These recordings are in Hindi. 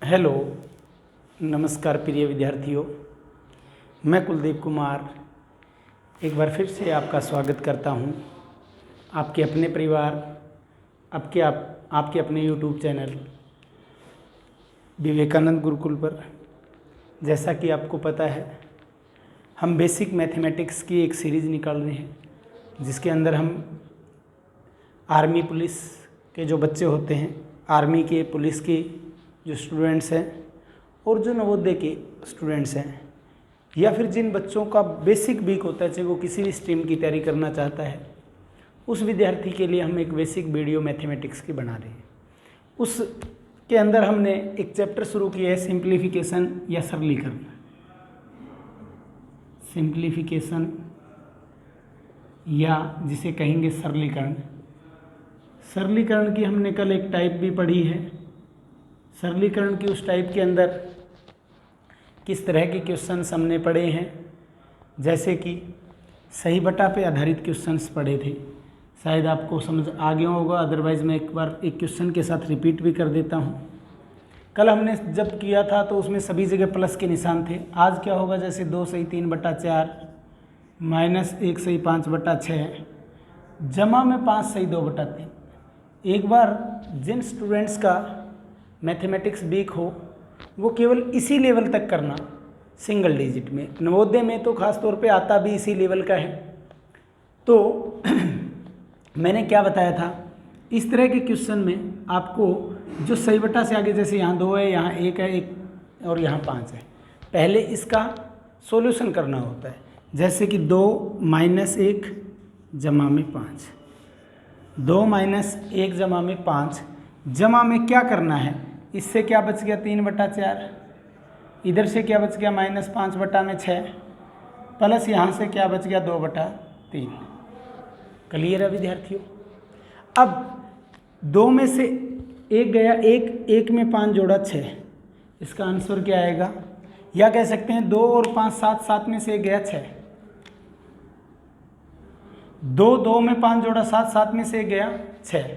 हेलो, नमस्कार प्रिय विद्यार्थियों। मैं कुलदीप कुमार एक बार फिर से आपका स्वागत करता हूं आपके अपने परिवार आपके अपने यूट्यूब चैनल विवेकानंद गुरुकुल पर। जैसा कि आपको पता है, हम बेसिक मैथमेटिक्स की एक सीरीज़ निकाल रहे हैं, जिसके अंदर हम आर्मी पुलिस के जो बच्चे होते हैं, आर्मी के पुलिस के जो स्टूडेंट्स हैं और जो नवोदय के स्टूडेंट्स हैं, या फिर जिन बच्चों का बेसिक वीक होता है, चाहे वो किसी भी स्ट्रीम की तैयारी करना चाहता है, उस विद्यार्थी के लिए हम एक बेसिक वीडियो मैथमेटिक्स की बना रहे हैं। उसके अंदर हमने एक चैप्टर शुरू किया है, सिंप्लीफिकेशन या सरलीकरण। सिंप्लीफिकेशन या जिसे कहेंगे सरलीकरण। सरलीकरण की हमने कल एक टाइप भी पढ़ी है। सरलीकरण की उस टाइप के अंदर किस तरह के क्वेश्चंस हमने पढ़े हैं, जैसे कि सही बटा पे आधारित क्वेश्चंस पढ़े थे। शायद आपको समझ आ गया होगा, अदरवाइज़ मैं एक बार एक क्वेश्चन के साथ रिपीट भी कर देता हूँ। कल हमने जब किया था तो उसमें सभी जगह प्लस के निशान थे। आज क्या होगा, जैसे 2 सही 3/4 माइनस 1 सही 5/6 जमा में 5 सही 2/3। एक बार जिन स्टूडेंट्स का मैथमेटिक्स वीक हो वो केवल इसी लेवल तक करना, सिंगल डिजिट में। नवोदय में तो खास तौर पे आता भी इसी लेवल का है। तो मैंने क्या बताया था, इस तरह के क्वेश्चन में आपको जो सही बटा से आगे, जैसे यहाँ 2 है, यहाँ 1 है, एक और यहाँ 5 है, पहले इसका सॉल्यूशन करना होता है। जैसे कि 2 - 1 जमा में 5, 2 - 1 जमा में 5 जमा में क्या करना है, इससे क्या बच गया 3/4, इधर से क्या बच गया -5/6, प्लस यहाँ से क्या बच गया 2/3। क्लियर है विद्यार्थियों। अब 2 में से 1 गया, 1 में 5 जोड़ा 6, इसका आंसर क्या आएगा, या कह सकते हैं 2 और 5 7, 7 में से 1 गया 6, 2 में 5 जोड़ा 7, 7 में से 1 गया 6।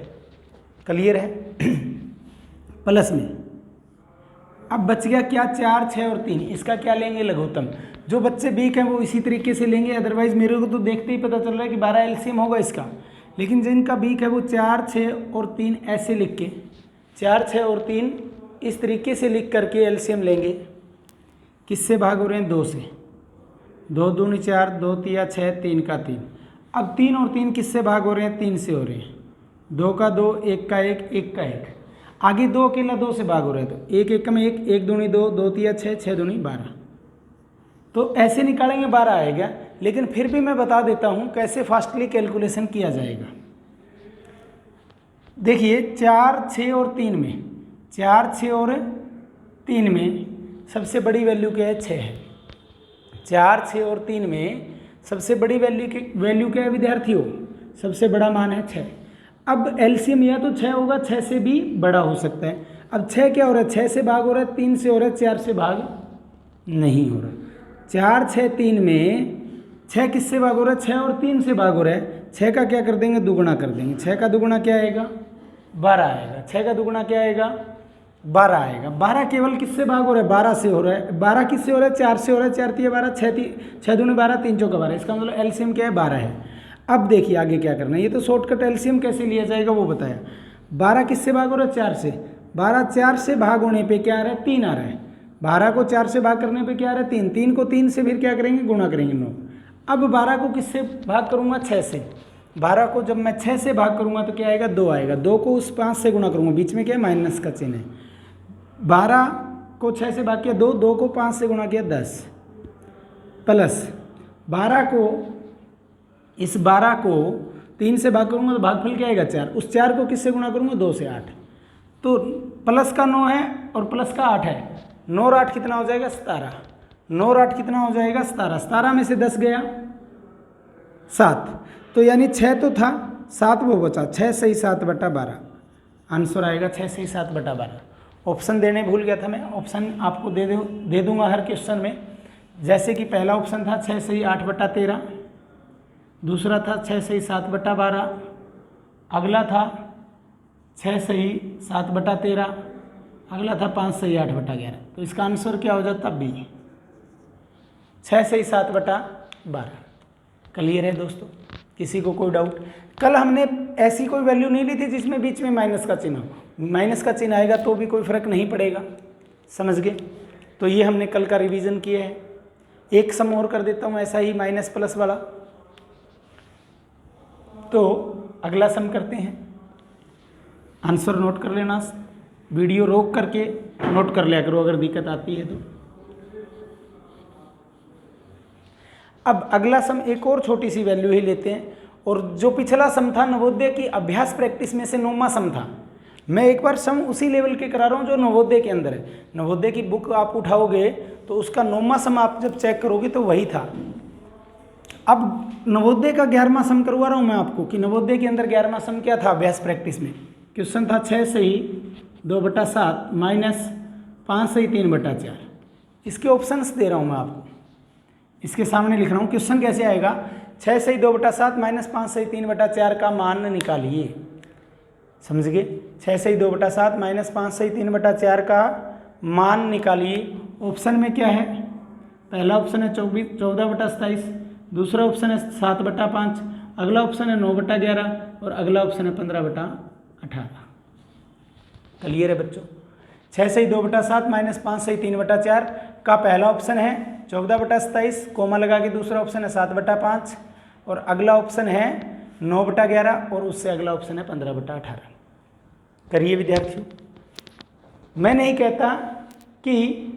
क्लियर है। प्लस में अब बच गया क्या, 4 6 और 3, इसका क्या लेंगे, लघुत्तम। जो बच्चे वीक हैं वो इसी तरीके से लेंगे, अदरवाइज मेरे को तो देखते ही पता चल रहा है कि 12 एलसीएम होगा इसका। लेकिन जिनका वीक है वो 4 6 और 3 ऐसे लिख के, 4 6 और 3 इस तरीके से लिख करके एलसीएम लेंगे। किससे भाग हो रहे हैं, 2 से। 2 दूनी 4, 2 तिया 6, 3 का 3। अब 3 और 3 किससे भाग हो रहे हैं, 3 से हो रहे हैं। 2 का 2, 1 का 1, 1 का 1। आगे 2 अकेला 2 से भाग हो रहे हैं, तो 1 1 में 1, 1 दूनी 2, 2 तिया 6, 6 दूनी 12। तो ऐसे निकालेंगे 12 आएगा। लेकिन फिर भी मैं बता देता हूँ कैसे फास्टली कैलकुलेशन किया जाएगा। देखिए 4 6 और 3 में, 4 6 और 3 में सबसे बड़ी वैल्यू क्या है, 6 है। 4 6 और 3 में सबसे बड़ी वैल्यू क्या है विद्यार्थियों, सबसे बड़ा मान है 6। अब एलसीएम या तो 6 होगा, 6 से भी बड़ा हो सकता है। अब 6 क्या हो रहा है, 6 से भाग हो रहा है, 3 से हो रहा है, 4 से भाग नहीं हो रहा। 4 6 3 में 6 किससे भाग हो रहा है, 6 और 3 से भाग हो रहा है। 6 का क्या कर देंगे, दुगुना कर देंगे। 6 का दुगुना क्या आएगा, 12 आएगा। 6 का दुगुना क्या आएगा, 12 आएगा। 12 केवल किससे भाग हो रहा है, 12 से हो रहा है। 12 किससे हो रहा है, 4 से हो रहा है। 4 तिया 12, 6 दूनी 12, 3 चौका 12। इसका मतलब एलसीएम क्या है, 12 है। अब देखिए आगे क्या करना है, ये तो शॉर्टकट एलसीएम कैसे लिया जाएगा वो बताया। 12 किससे भाग हो रहा है, 4 से। 12 4 से भाग होने पे क्या आ रहा है, 3 आ रहा है। 12 को 4 से भाग करने पे क्या आ रहा है, 3। 3 को 3 से फिर क्या करेंगे, गुणा करेंगे, 9। अब 12 को किससे भाग करूँगा, 6 से। 12 को जब मैं 6 से भाग करूँगा तो क्या आएगा, 2 आएगा। 2 को उस 5 से गुणा करूँगा, बीच में क्या है, माइनस का चिन्ह है। 12 को 6 से भाग किया 2, 2 को 5 से गुणा किया 10, प्लस 12 को, इस 12 को 3 से भाग करूँगा तो भागफल क्या आएगा, 4। उस 4 को किससे गुणा करूँगा, 2 से 8। तो प्लस का 9 है और प्लस का 8 है। 9 और 8 कितना हो जाएगा, 17। 9 और 8 कितना हो जाएगा, 17। 17 में से 10 गया 7, तो यानी 6 तो था, 7 वो बचा। 6 सही 7/12 आंसर आएगा, 6 सही 7/12। ऑप्शन देने भूल गया था मैं, ऑप्शन आपको दे दूंगा हर क्वेश्चन में। जैसे कि पहला ऑप्शन था 6 सही 8/13, दूसरा था 6 सही 7/12, अगला था 6 सही 7/13, अगला था 5 सही 8/11, तो इसका आंसर क्या हो जाता बी, 6 सही 7/12। क्लियर है दोस्तों, किसी को कोई डाउट? कल हमने ऐसी कोई वैल्यू नहीं ली थी जिसमें बीच में माइनस का चिन्ह हो, माइनस का चिन्ह आएगा तो भी कोई फर्क नहीं पड़ेगा, समझ गए? तो ये हमने कल का रिवीजन किया है। एक सम और कर देता हूँ ऐसा ही माइनस प्लस वाला। तो अगला सम करते हैं, आंसर नोट कर लेना, वीडियो रोक करके नोट कर लिया करो अगर दिक्कत आती है तो। अब अगला सम एक और छोटी सी वैल्यू ही लेते हैं, और जो पिछला सम था नवोदय की अभ्यास प्रैक्टिस में से 9वां सम था। मैं एक बार सम उसी लेवल के करा रहा हूँ जो नवोदय के अंदर है। नवोदय की बुक आप उठाओगे तो उसका 9वां सम आप जब चेक करोगे तो वही था। अब नवोदय का 11वां सम करवा रहा हूँ मैं आपको कि नवोदय के अंदर 11वां सम क्या था अभ्यास प्रैक्टिस में। क्वेश्चन था 6 सही 2/7 माइनस 5 सही 3/4। इसके ऑप्शंस दे रहा हूँ मैं आपको, इसके सामने लिख रहा हूँ। क्वेश्चन कैसे आएगा, 6 सही 2/7 माइनस 5 सही 3/4 का मान निकालिए। समझ गए? 6 सही 2/7 माइनस 5 सही 3/4 का मान निकालिए। ऑप्शन में क्या है, पहला ऑप्शन है 14/27, दूसरा ऑप्शन है 7/5, अगला ऑप्शन है 9/11 और अगला ऑप्शन है 15/18। क्लियर है बच्चों? 6 सही 2/7 माइनस 5 सही 3/4 का पहला ऑप्शन है 14/27, कोमा लगा के दूसरा ऑप्शन है 7/5 और अगला ऑप्शन है 9/11 और उससे अगला ऑप्शन है 15/18। करिए विद्यार्थियों, मैं नहीं कहता कि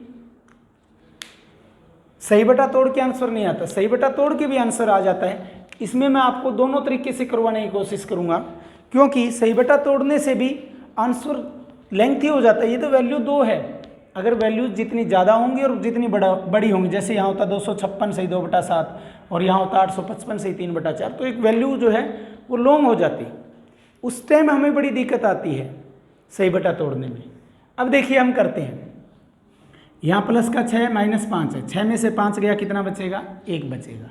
सही बटा तोड़ के आंसर नहीं आता, सही बटा तोड़ के भी आंसर आ जाता है। इसमें मैं आपको दोनों तरीके से करवाने की कोशिश करूंगा, क्योंकि सही बटा तोड़ने से भी आंसर लेंथी हो जाता है। ये तो वैल्यू 2 है, अगर वैल्यू जितनी ज़्यादा होंगी और जितनी बड़ी होंगी, जैसे यहाँ होता 256 सही 2/7 और यहाँ होता 855 सही 3/4, तो एक वैल्यू जो है वो लॉन्ग हो जाती, उस टाइम हमें बड़ी दिक्कत आती है सही बटा तोड़ने में। अब देखिए हम करते हैं, यहाँ प्लस का 6 माइनस 5 है, 6 में से 5 गया कितना बचेगा, 1 बचेगा।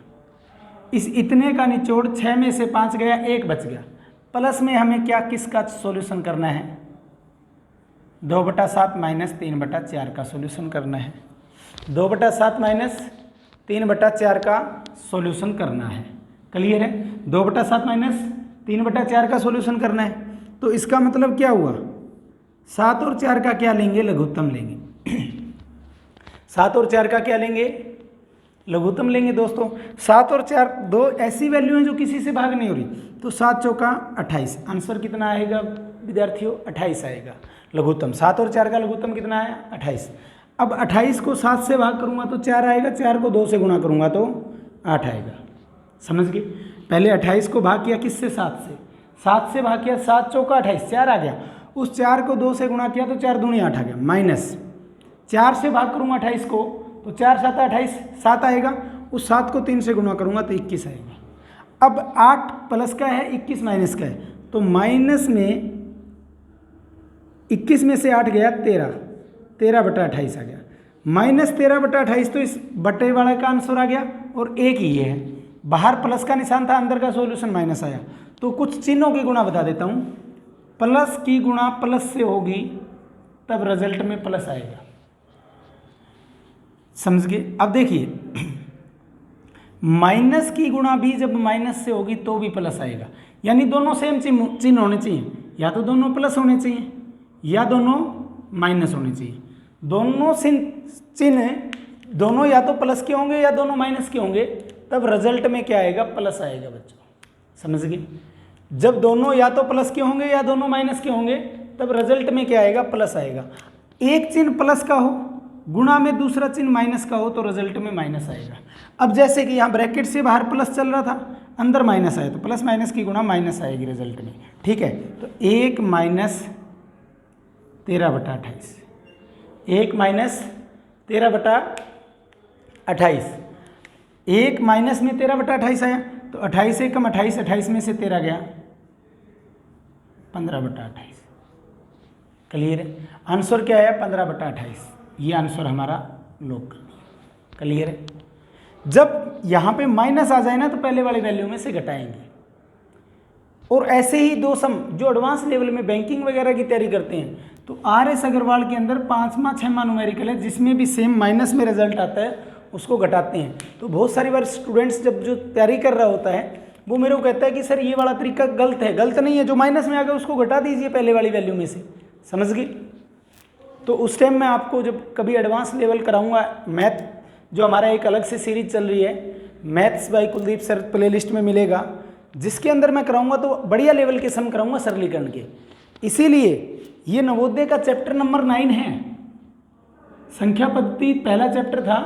इस इतने का निचोड़ 6 में से 5 गया 1 बच गया। प्लस में हमें क्या किसका सॉल्यूशन करना है, 2/7 माइनस 3/4 का सॉल्यूशन करना है। 2/7 माइनस 3/4 का सॉल्यूशन करना है। क्लियर है? 2/7 माइनस 3/4 का सॉल्यूशन करना है। तो इसका मतलब क्या हुआ, 7 और 4 का क्या लेंगे, लघुत्तम लेंगे। 7 और 4 का क्या लेंगे, लघुत्तम लेंगे दोस्तों। 7 और 4 दो ऐसी वैल्यू हैं जो किसी से भाग नहीं हो रही, तो 7 चौका 28। आंसर कितना आएगा विद्यार्थियों, 28 आएगा लघुत्तम। 7 और 4 का लघुत्तम कितना आया, 28। अब 28 को 7 से भाग करूंगा तो 4 आएगा, 4 को 2 से गुणा करूंगा तो 8 आएगा। समझ गए? पहले 28 को भाग किया किससे, 7 से, 7 से भाग किया, 7 चौका 28, 4 आ गया। उस 4 को 2 से गुणा किया तो 4 दूनी 8 आ गया, माइनस 4 से भाग करूंगा 28 को तो 4 7 28, 7 आएगा। उस 7 को 3 से गुणा करूंगा तो 21 आएगा। अब 8 प्लस का है, 21 माइनस का है, तो माइनस में 21 में से 8 गया 13, 13/28 आ गया। माइनस 13/28, तो इस बटे वाले का आंसर आ गया और एक ही है। बाहर प्लस का निशान था, अंदर का सॉल्यूशन माइनस आया। तो कुछ चिन्हों की गुणा बता देता हूँ, प्लस की गुणा प्लस से होगी तब रिजल्ट में प्लस आएगा। समझ गए? अब देखिए, माइनस की गुणा भी जब माइनस से होगी तो भी प्लस आएगा, यानी दोनों सेम चिन्ह होने चाहिए, या तो दोनों प्लस होने चाहिए या दोनों माइनस होने चाहिए। दोनों चिन्ह दोनों या तो प्लस के होंगे या दोनों माइनस के होंगे, तब रिजल्ट में क्या आएगा, प्लस आएगा बच्चों। समझ गए? जब दोनों या तो प्लस के होंगे या दोनों माइनस के होंगे, तब रिजल्ट में क्या आएगा, प्लस आएगा। एक चिन्ह प्लस का हो, गुणा में दूसरा चिन्ह माइनस का हो, तो रिजल्ट में माइनस आएगा। अब जैसे कि यहाँ ब्रैकेट से बाहर प्लस चल रहा था, अंदर माइनस आया, तो प्लस माइनस की गुणा माइनस आएगी रिजल्ट में। ठीक है? तो 1 माइनस 13/28, 1 माइनस 13/28, 1 माइनस में 13/28 आया, तो 28 से कम 28, 28 में से 13 गया 15/28। क्लियर है? आंसर क्या है, 15/28। ये आंसर हमारा लॉक कर दिया। क्लियर है? जब यहाँ पे माइनस आ जाए ना तो पहले वाली वैल्यू में से घटाएंगे। और ऐसे ही दो सम जो एडवांस लेवल में बैंकिंग वगैरह की तैयारी करते हैं, तो आर एस अग्रवाल के अंदर 5वां 6वां न्यूमेरिकल है जिसमें भी सेम माइनस में रिजल्ट आता है उसको घटाते हैं। तो बहुत सारी बार स्टूडेंट्स जब जो तैयारी कर रहा होता है वो मेरे को कहता है कि सर ये वाला तरीका गलत है। गलत नहीं है, जो माइनस में आ गया उसको घटा दीजिए पहले वाली वैल्यू में से, समझ गए। तो उस टाइम मैं आपको जब कभी एडवांस लेवल कराऊंगा मैथ, जो हमारा एक अलग से सीरीज चल रही है maths by Kuldeep sir, playlist में मिलेगा, जिसके अंदर मैं कराऊंगा तो बढ़िया लेवल के सम कराऊंगा सरलीकरण के। इसीलिए ये नवोदय का चैप्टर नंबर 9 है। संख्या पद्धति पहला चैप्टर था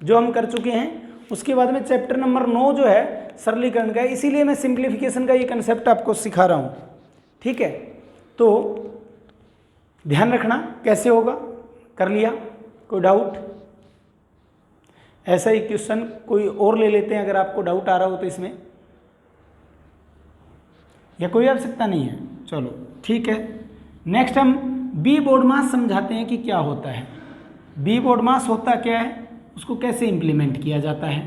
जो हम कर चुके हैं, उसके बाद में चैप्टर नंबर 9 जो है सरलीकरण का है। इसीलिए मैं सिंप्लीफिकेशन का ये कंसेप्ट आपको सिखा रहा हूँ, ठीक है। तो ध्यान रखना कैसे होगा, कर लिया, कोई डाउट? ऐसा ही क्वेश्चन कोई और ले लेते हैं अगर आपको डाउट आ रहा हो तो इसमें, या कोई आवश्यकता नहीं है। चलो ठीक है, नेक्स्ट हम बी बोर्ड मास समझाते हैं कि क्या होता है। बी बोर्ड मास होता क्या है, उसको कैसे इंप्लीमेंट किया जाता है।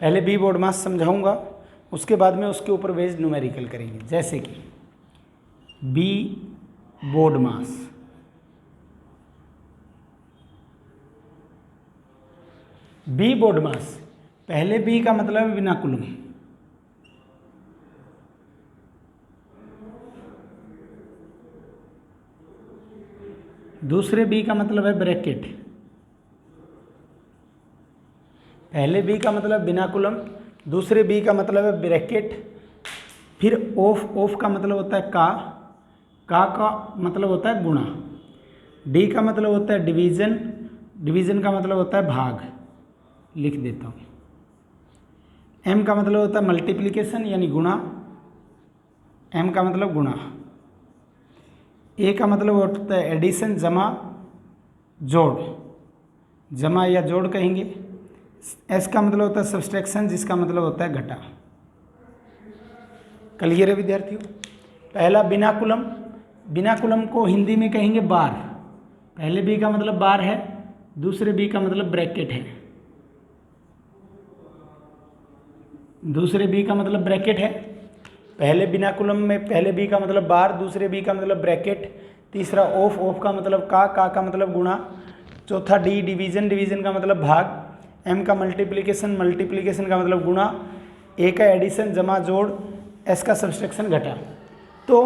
पहले बी बोर्ड मास समझाऊंगा, उसके बाद में उसके ऊपर बेस्ड न्यूमेरिकल करेंगे। जैसे कि बी बोर्ड मास, बी बोर्ड मास, पहले बी का मतलब है बिना कुलम, दूसरे बी का मतलब है ब्रैकेट, पहले बी का मतलब बिना कुलम, दूसरे बी का मतलब है ब्रैकेट, फिर ऑफ, ऑफ का मतलब होता है का मतलब होता है गुणा, डी का मतलब होता है डिवीज़न, डिवीज़न का मतलब होता है भाग, लिख देता हूँ। एम का मतलब होता है मल्टीप्लिकेशन यानी गुणा, एम का मतलब गुणा, ए का मतलब होता है एडिशन जमा जोड़, जमा या जोड़ कहेंगे। एस का मतलब होता है सब्सट्रैक्शन जिसका मतलब होता है घटा। क्लियर है विद्यार्थियों? पहला बिना कुलम, बिना कुलम को हिंदी में कहेंगे बार। पहले बी का मतलब बार है, दूसरे बी का मतलब ब्रैकेट है, दूसरे बी का मतलब ब्रैकेट है। पहले बिना कुलम में पहले बी का मतलब बार, दूसरे बी का मतलब ब्रैकेट, तीसरा ऑफ, ऑफ का मतलब का मतलब गुणा, चौथा डी डिवीज़न, डिवीज़न का मतलब भाग, एम का मल्टीप्लिकेशन, मल्टीप्लिकेशन का मतलब गुणा, ए का एडिशन जमा जोड़, एस का सब्सट्रैक्शन घटा। तो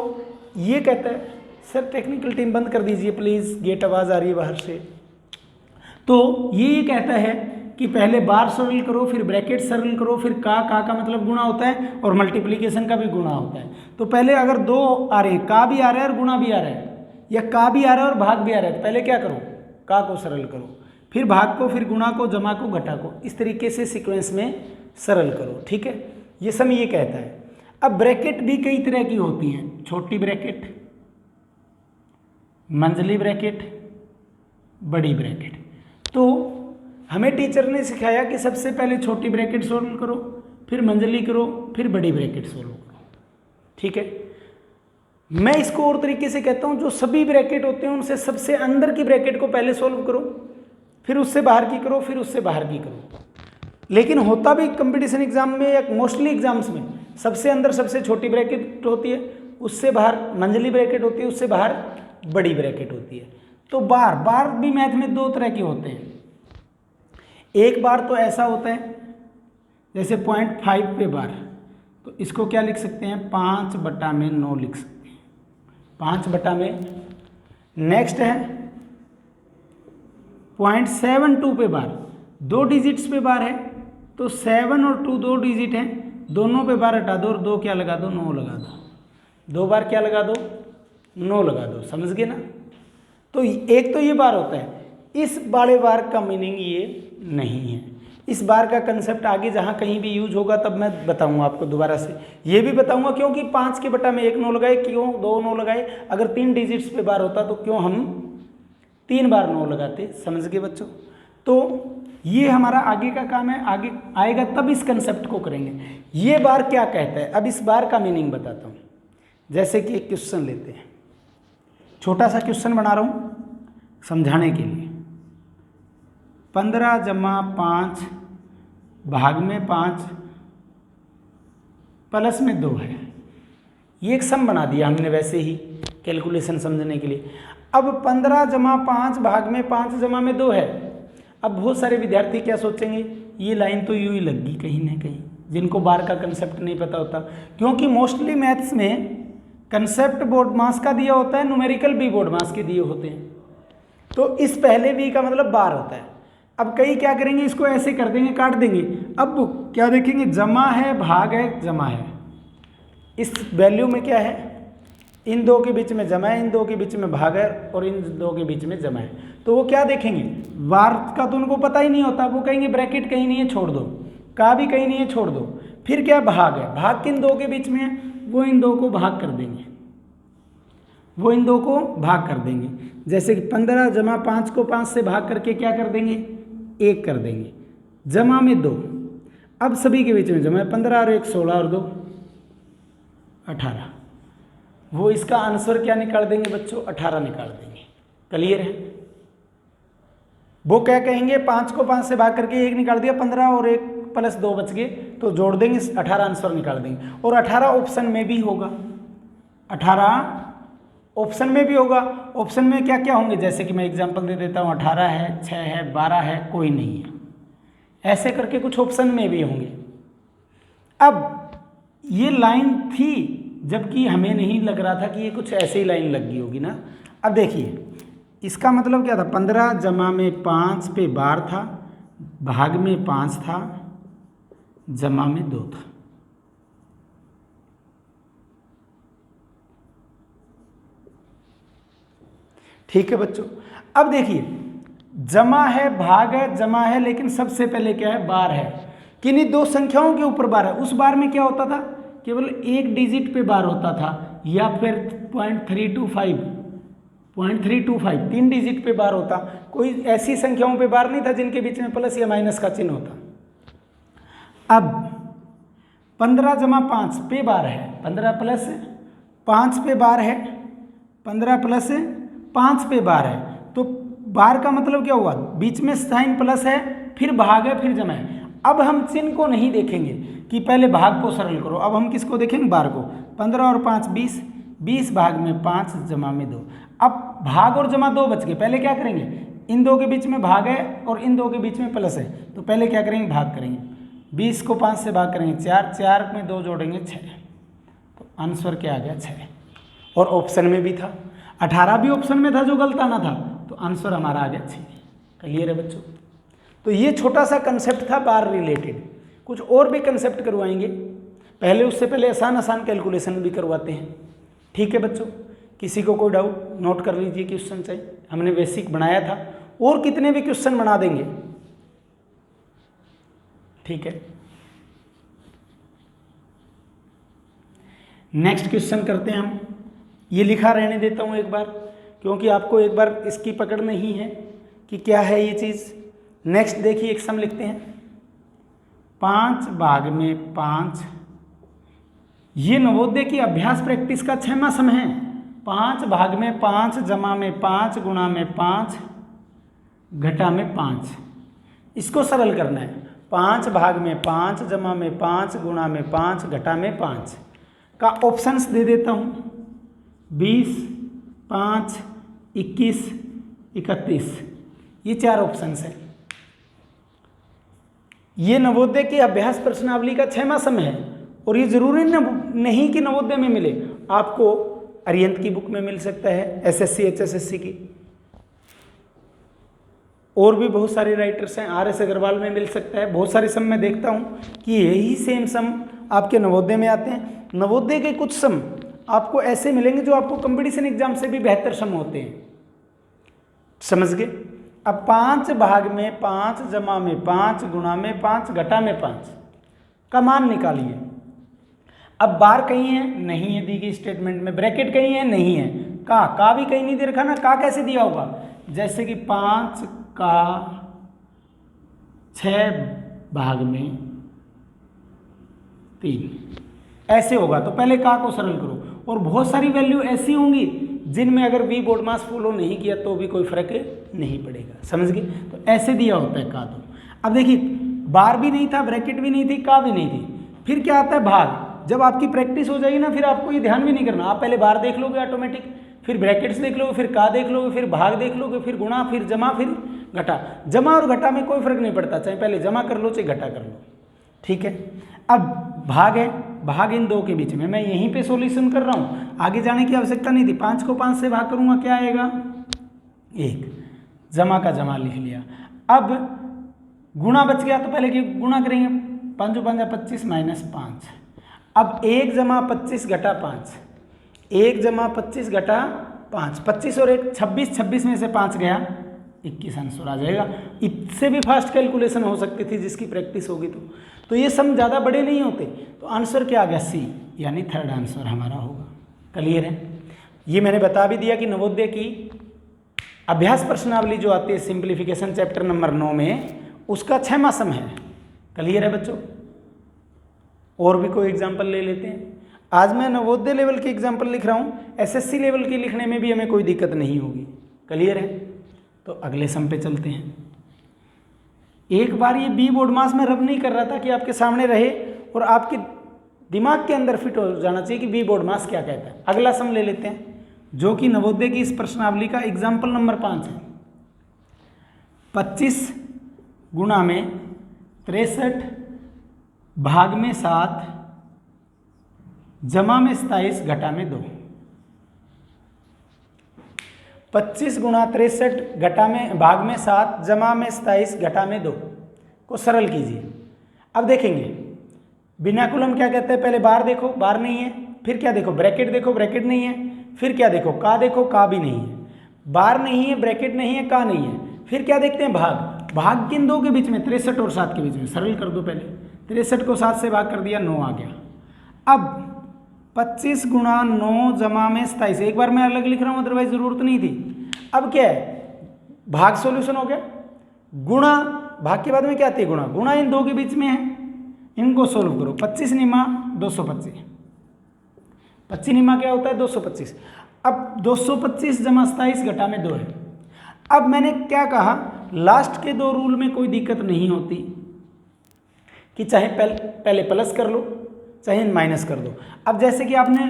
ये कहता है, सर टेक्निकल टीम बंद कर दीजिए प्लीज़, गेट आवाज़ आ रही है बाहर से। तो ये कहता है कि पहले बार सरल करो, फिर ब्रैकेट सरल करो, फिर का मतलब गुणा होता है और मल्टीप्लिकेशन का भी गुणा होता है। तो पहले अगर दो आ रहे हैं, का भी आ रहा है और गुणा भी आ रहा है, या का भी आ रहा है और भाग भी आ रहा है, तो पहले क्या करो, का को सरल करो, फिर भाग को, फिर गुणा को, जमा को, घटा को, इस तरीके से सीक्वेंस में सरल करो, ठीक है। ये सब ये कहता है। अब ब्रैकेट भी कई तरह की होती हैं, छोटी ब्रैकेट, मंझली ब्रैकेट, बड़ी ब्रैकेट। तो हमें टीचर ने सिखाया कि सबसे पहले छोटी ब्रैकेट सोल्व करो, फिर मंझली करो, फिर बड़ी ब्रैकेट सोल्व करो, ठीक है। मैं इसको और तरीके से कहता हूं, जो सभी ब्रैकेट होते हैं उनसे सबसे अंदर की ब्रैकेट को पहले सोल्व करो, फिर उससे बाहर की करो, फिर उससे बाहर की करो। लेकिन होता भी कंपटीशन एग्जाम में या मोस्टली एग्जाम्स में सबसे अंदर सबसे छोटी ब्रैकेट होती है, उससे बाहर मंझली ब्रैकेट होती है, उससे बाहर बड़ी ब्रैकेट होती है। तो बार भी मैथ में दो तरह के होते हैं। एक बार तो ऐसा होता है जैसे 0.5 पे बार, तो इसको क्या लिख सकते हैं, 5/9 लिख सकते हैं, 5/। नेक्स्ट है 0.72 पे बार, 2 डिजिट्स पे बार है, तो 7 और 2 2 डिजिट हैं, दोनों पे बार हटा दो और 2 क्या लगा दो, 9 लगा दो, 2 बार क्या लगा दो, 9 लगा दो, समझ गए ना। तो एक तो ये बार होता है। इस बड़े बार का मीनिंग ये नहीं है, इस बार का कंसेप्ट आगे जहाँ कहीं भी यूज होगा तब मैं बताऊंगा आपको दोबारा से, ये भी बताऊंगा क्योंकि 5 के बटा में 1 9 लगाए, क्यों 2 9 लगाए, अगर 3 डिजिट्स पे बार होता तो क्यों हम 3 बार 9 लगाते, समझ गए बच्चों। तो ये हमारा आगे का काम है, आगे आएगा तब इस कंसेप्ट को करेंगे। ये बार क्या कहता है, अब इस बार का मीनिंग बताता हूँ। जैसे कि एक क्वेश्चन लेते हैं, छोटा सा क्वेश्चन बना रहा हूँ समझाने के लिए। 15 जमा 5 भाग में 5 प्लस में 2 है, ये एक सम बना दिया हमने वैसे ही। कैलकुलेशन समझने के लिए। अब 15 जमा 5 भाग में 5 जमा में 2 है। अब बहुत सारे विद्यार्थी क्या सोचेंगे, ये लाइन तो यूं ही लग गई कहीं ना कहीं, जिनको बार का कंसेप्ट नहीं पता होता, क्योंकि मोस्टली मैथ्स में कंसेप्ट बोर्ड मास का दिया होता है, न्यूमेरिकल भी बोर्ड मास के दिए होते हैं। तो इस पहले वी का मतलब बार होता है। अब कई क्या करेंगे, इसको ऐसे कर देंगे, काट देंगे। अब क्या देखेंगे, जमा है भाग है जमा है, इस वैल्यू में क्या है, इन दो के बीच में जमा है, इन दो के बीच में भाग है और इन दो के बीच में जमा है। तो वो क्या देखेंगे, बार का तो उनको पता ही नहीं होता, वो कहेंगे ब्रैकेट कहीं नहीं है छोड़ दो, का भी कहीं नहीं है छोड़ दो। फिर क्या, भाग है, भाग किन दो के बीच में है, वो इन दो को भाग कर देंगे, वो इन दो को भाग कर देंगे। जैसे कि 15 जमा 5 को 5 से भाग करके क्या कर देंगे, 1 कर देंगे, जमा में 2। अब सभी के बीच में जमा है, 15 और 1 16 और 2 18। वो इसका आंसर क्या निकाल देंगे बच्चों, 18 निकाल देंगे। क्लियर है। वो क्या कहेंगे, 5 को 5 से भाग करके 1 निकाल दिया, 15 और 1 प्लस 2 बच गए, तो जोड़ देंगे 18 आंसर निकाल देंगे। और 18 ऑप्शन में भी होगा, 18 ऑप्शन में भी होगा। ऑप्शन में क्या क्या होंगे, जैसे कि मैं एग्जांपल दे देता हूँ, 18 है, 6 है, 12 है, कोई नहीं है, ऐसे करके कुछ ऑप्शन में भी होंगे। अब ये लाइन थी, जबकि हमें नहीं लग रहा था कि ये कुछ ऐसे ही लाइन लग गई होगी ना। अब देखिए इसका मतलब क्या था, 15 जमा में 5 पे बार था, भाग में 5 था, जमा में 2 था। ठीक है बच्चों। अब देखिए जमा है, भाग है, जमा है, लेकिन सबसे पहले क्या है, बार है। किन्हीं दो संख्याओं के ऊपर बार है। उस बार में क्या होता था, केवल एक डिजिट पे बार होता था, या फिर 0.325 3 डिजिट पे बार होता। कोई ऐसी संख्याओं पे बार नहीं था जिनके बीच में प्लस या माइनस का चिन्ह होता। अब 15 जमा 5 पे बार है, 15 प्लस 5 पे बार है, 15 प्लस 5 पे बार है। तो बार का मतलब क्या हुआ, बीच में साइन प्लस है, फिर भाग है, फिर जमा है। अब हम चिन्ह को नहीं देखेंगे कि पहले भाग को सरल करो, अब हम किसको देखेंगे, बार को। 15 और 5 20, 20 भाग में 5 जमा में 2। अब भाग और जमा 2 बच गए, पहले क्या करेंगे, इन दो के बीच में भाग है और इन दो के बीच में प्लस है, तो पहले क्या करेंगे, भाग करेंगे। 20 को 5 से भाग करेंगे 4, 4 में 2 जोड़ेंगे 6, तो आंसर क्या आ गया 6। और ऑप्शन में भी था, 18 भी ऑप्शन में था जो गलत आना था, तो आंसर हमारा आ गया 6। क्लियर है बच्चों। तो ये छोटा सा कंसेप्ट था बार रिलेटेड। कुछ और भी कंसेप्ट करवाएंगे, पहले उससे पहले आसान आसान कैलकुलेशन भी करवाते हैं। ठीक है बच्चों, किसी को कोई डाउट नोट कर लीजिए क्वेश्चन चाहिए, हमने बेसिक बनाया था, और कितने भी क्वेश्चन बना देंगे। ठीक है, नेक्स्ट क्वेश्चन करते हैं हम। ये लिखा रहने देता हूँ एक बार, क्योंकि आपको एक बार इसकी पकड़ नहीं है कि क्या है ये चीज़। नेक्स्ट देखिए, एक सम लिखते हैं, 5 भाग में 5। ये नवोदय की अभ्यास प्रैक्टिस का 6वां सम है। 5 भाग में 5 जमा में 5 गुणा में 5 घटा में 5। इसको सरल करना है। 5 भाग में 5 जमा में 5 गुणा में 5 घटा में 5 का ऑप्शंस दे देता हूँ, 20, 5, 21, 31। ये 4 ऑप्शंस हैं। ये नवोदय की अभ्यास प्रश्नावली का 6वां सम है, और ये जरूरी नहीं कि नवोदय में मिले, आपको अरिहंत की बुक में मिल सकता है, एसएससी एचएसएससी की, और भी बहुत सारे राइटर्स हैं, आर एस अग्रवाल में मिल सकता है। बहुत सारे सम मैं देखता हूँ कि यही सेम सम आपके नवोदय में आते हैं। नवोदय के कुछ सम आपको ऐसे मिलेंगे जो आपको कंपटीशन एग्जाम से भी बेहतर सम होते हैं। समझ गए। अब 5 भाग में 5 जमा में 5 गुणा में 5 घटा में 5 का मान निकालिए। अब बार कहीं है, नहीं है दी गई स्टेटमेंट में, ब्रैकेट कहीं है, नहीं है, का भी कहीं नहीं दे रखा ना, का कैसे दिया होगा, जैसे कि 5 का 6 भाग में 3 ऐसे होगा। तो पहले का को सरल करो, और बहुत सारी वैल्यू ऐसी होंगी जिनमें अगर वी बोर्ड मास फॉलो नहीं किया तो भी कोई फर्क नहीं पड़ेगा। समझ गए। तो ऐसे दिया होता है का। तो अब देखिए, बार भी नहीं था, ब्रैकेट भी नहीं थी, का भी नहीं थी, फिर क्या आता है भाग। जब आपकी प्रैक्टिस हो जाएगी ना, फिर आपको ये ध्यान भी नहीं करना, आप पहले बार देख लोगे ऑटोमेटिक, फिर ब्रैकेट्स देख लोगे, फिर का देख लोगे, फिर भाग देख लोगे, फिर गुणा, फिर जमा, फिर घटा। जमा और घटा में कोई फर्क नहीं पड़ता, चाहे पहले जमा कर लो चाहे घटा कर लो, ठीक है। अब भाग है, भाग इन दो के बीच में, मैं यहीं पे सॉल्यूशन कर रहा हूँ, आगे जाने की आवश्यकता नहीं थी। 5 को 5 से भाग करूँगा क्या आएगा 1, जमा का जमा लिख लिया। अब गुणा बच गया तो पहले की गुणा करेंगे, 5 5 25 माइनस 5। अब 1 जमा 25 घटा 5, 1 जमा 25 घटा 5, 25 और 1 26, 26 में से 5 गया 21 आंसर आ जाएगा। इससे भी फास्ट कैलकुलेशन हो सकती थी जिसकी प्रैक्टिस होगी तो ये सम ज़्यादा बड़े नहीं होते। तो आंसर क्या आ गया सी, यानी थर्ड आंसर हमारा होगा। क्लियर है? ये मैंने बता भी दिया कि नवोदय की अभ्यास प्रश्नावली जो आती है सिंप्लीफिकेशन चैप्टर नंबर 9 में, उसका 6वां सम है। क्लियर है बच्चों? और भी कोई एग्जाम्पल ले लेते हैं। आज मैं नवोदय लेवल की एग्जाम्पल लिख रहा हूँ, एसएससी लेवल की लिखने में भी हमें कोई दिक्कत नहीं होगी। क्लियर है? तो अगले सम पे चलते हैं। एक बार ये बी बोर्ड मास में रब नहीं कर रहा था कि आपके सामने रहे और आपके दिमाग के अंदर फिट हो जाना चाहिए कि बी बोर्ड मास क्या कहता है। अगला सम ले लेते हैं जो कि नवोदय की इस प्रश्नावली का एग्जाम्पल नंबर 5 है। 25 गुणा में 63 भाग में 7 जमा में 27 घटा में 2। 25 गुणा 63 घटा में भाग में 7 जमा में 27 घटा में 2 को सरल कीजिए। अब देखेंगे बिनाकुल हम क्या कहते हैं, पहले बार देखो, बार नहीं है, फिर क्या देखो, ब्रैकेट देखो, ब्रैकेट नहीं है, फिर क्या देखो, का देखो, का भी नहीं है, बार नहीं है, ब्रैकेट नहीं है, का नहीं है, फिर क्या देखते हैं, भाग। भाग किन दो के बीच में, 63 और 7 के बीच में। सरल कर दो पहले, 63 को 7 से भाग कर दिया, 9 आ गया। अब 25 गुणा 9 जमा में 27, एक बार मैं अलग लिख रहा हूँ अदरवाइज जरूरत नहीं थी। अब क्या है, भाग सॉल्यूशन हो गया, गुणा, भाग के बाद में क्या आती है, गुणा। गुणा इन दो के बीच में है, इनको सोल्व करो। 25 निमा 225, 25 निमा क्या होता है 225। अब 225 जमा 27 घटा में 2 है। अब मैंने क्या कहा, लास्ट के दो रूल में कोई दिक्कत नहीं होती कि चाहे पहले प्लस कर लो चाहे माइनस कर दो। अब जैसे कि आपने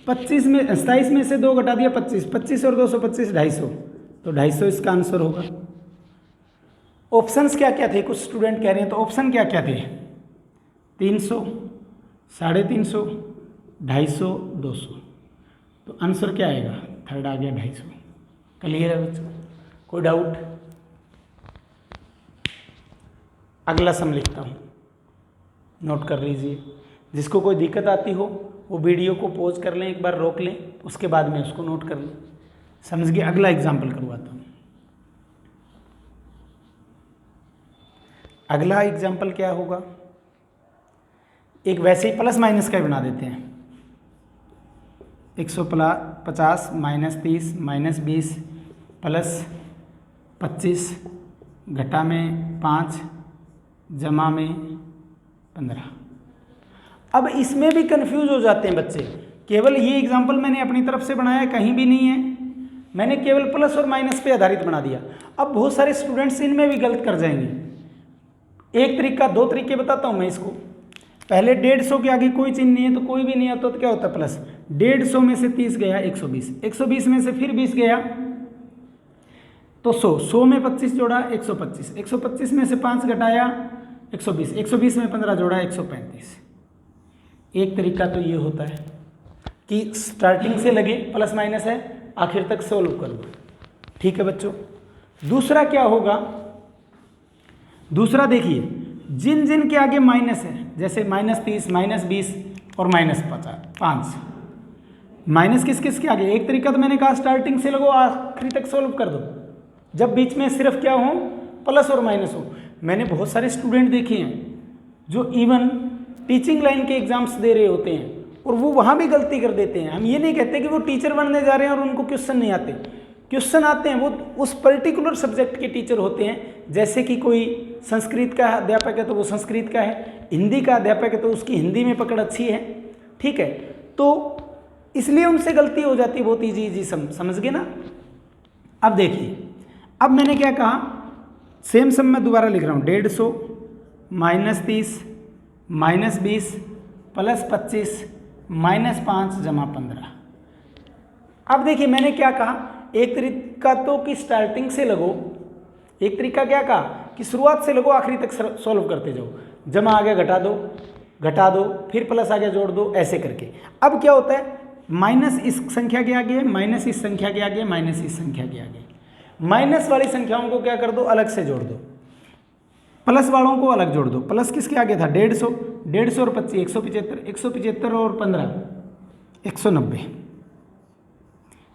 25 में 27 में से 2 घटा दिया 25, 25 और 225 250, तो 250 इसका आंसर होगा। ऑप्शंस क्या क्या थे, कुछ स्टूडेंट कह रहे हैं, तो ऑप्शन क्या क्या थे, 300, 350, 250, 200, तो आंसर क्या आएगा, थर्ड आ गया 250। क्लियर है बच्चों, कोई डाउट? अगला सम लिखता हूँ, नोट कर लीजिए। जिसको कोई दिक्कत आती हो वो वीडियो को पॉज कर लें, एक बार रोक लें, उसके बाद में उसको नोट कर लें। समझ गए? अगला एग्जाम्पल करवाता हूँ। अगला एग्जाम्पल क्या होगा, एक वैसे ही प्लस माइनस का ही बना देते हैं। 150 माइनस 30 माइनस 20 प्लस 25 घटा में 5 जमा में 15। अब इसमें भी कंफ्यूज हो जाते हैं बच्चे। केवल ये एग्जाम्पल मैंने अपनी तरफ से बनाया, कहीं भी नहीं है, मैंने केवल प्लस और माइनस पे आधारित बना दिया। अब बहुत सारे स्टूडेंट्स इनमें भी गलत कर जाएंगे। एक तरीका, 2 तरीके बताता हूँ मैं इसको। पहले 150 के आगे कोई चिन्ह नहीं है तो कोई भी नहीं आता, तो क्या होता है प्लस। 150 में से 30 गया 120, 120 में से फिर 20 गया तो 100, 100 में 25 जोड़ा 125, 125 में से 5 घटाया 120, 120 में 15 जोड़ा 135। एक तरीका तो ये होता है कि स्टार्टिंग से लगे प्लस माइनस है, आखिर तक सोल्व कर दो। ठीक है बच्चों। दूसरा क्या होगा, दूसरा देखिए, जिन जिन के आगे माइनस है, जैसे -30 -20 और -5, माइनस किस किस के आगे। एक तरीका तो मैंने कहा स्टार्टिंग से लगो आखिरी तक सोल्व कर दो, जब बीच में सिर्फ क्या हो, प्लस और माइनस हो। मैंने बहुत सारे स्टूडेंट देखे हैं जो इवन टीचिंग लाइन के एग्जाम्स दे रहे होते हैं और वो वहाँ भी गलती कर देते हैं। हम ये नहीं कहते कि वो टीचर बनने जा रहे हैं और उनको क्वेश्चन नहीं आते, क्वेश्चन आते हैं, वो उस पर्टिकुलर सब्जेक्ट के टीचर होते हैं। जैसे कि कोई संस्कृत का अध्यापक है तो वो संस्कृत का है, हिंदी का अध्यापक है तो उसकी हिंदी में पकड़ अच्छी है, ठीक है, तो इसलिए उनसे गलती हो जाती है। बहुत ईजी समझ गए ना। अब देखिए, अब मैंने क्या कहा, सेम सम मैं दोबारा लिख रहा हूँ, 150 -30 -20 +25 -5 जमा 15। अब देखिए मैंने क्या कहा, एक तरीका तो कि स्टार्टिंग से लगो, एक तरीका क्या कहा कि शुरुआत से लगो आखिरी तक सॉल्व करते जाओ। जमा आ गया घटा दो, फिर प्लस आ गया जोड़ दो, ऐसे करके। अब क्या होता है, माइनस इस संख्या के आगे, माइनस इस संख्या के आगे, माइनस इस संख्या के आगे। माइनस वाली संख्याओं को क्या कर दो, अलग से जोड़ दो, प्लस वालों को अलग जोड़ दो। प्लस किसके आगे था, 150 और 25 175 और 15 190।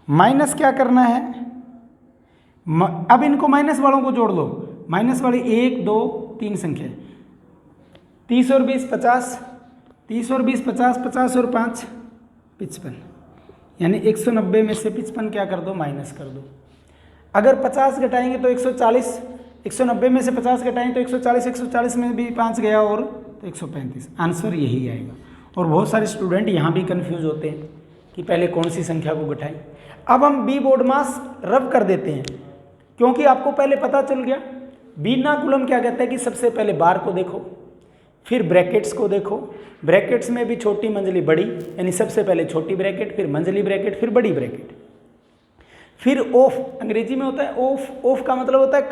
माइनस क्या करना है, अब इनको माइनस वालों को जोड़ लो, माइनस वाली 1 2 3 संख्या, 30 और 20 50, 30 और 20 50, 50 और 5 55, यानी 190 में से 55 क्या कर दो, माइनस कर दो। अगर 50 घटाएंगे तो 140, 190 में से 50 घटाएंगे तो 140, 140 में भी 5 गया और तो 135। आंसर यही आएगा। और बहुत सारे स्टूडेंट यहाँ भी कंफ्यूज होते हैं कि पहले कौन सी संख्या को घटाएं। अब हम बी बोडमास रब कर देते हैं, क्योंकि आपको पहले पता चल गया। बीना कुलम क्या कहता है कि सबसे पहले बार को देखो, फिर ब्रैकेट्स को देखो, ब्रैकेट्स में भी छोटी मंजली बड़ी, यानी सबसे पहले छोटी ब्रैकेट, फिर मंजली ब्रैकेट, फिर बड़ी ब्रैकेट, फिर ऑफ, अंग्रेजी में होता है ऑफ। ऑफ का मतलब होता है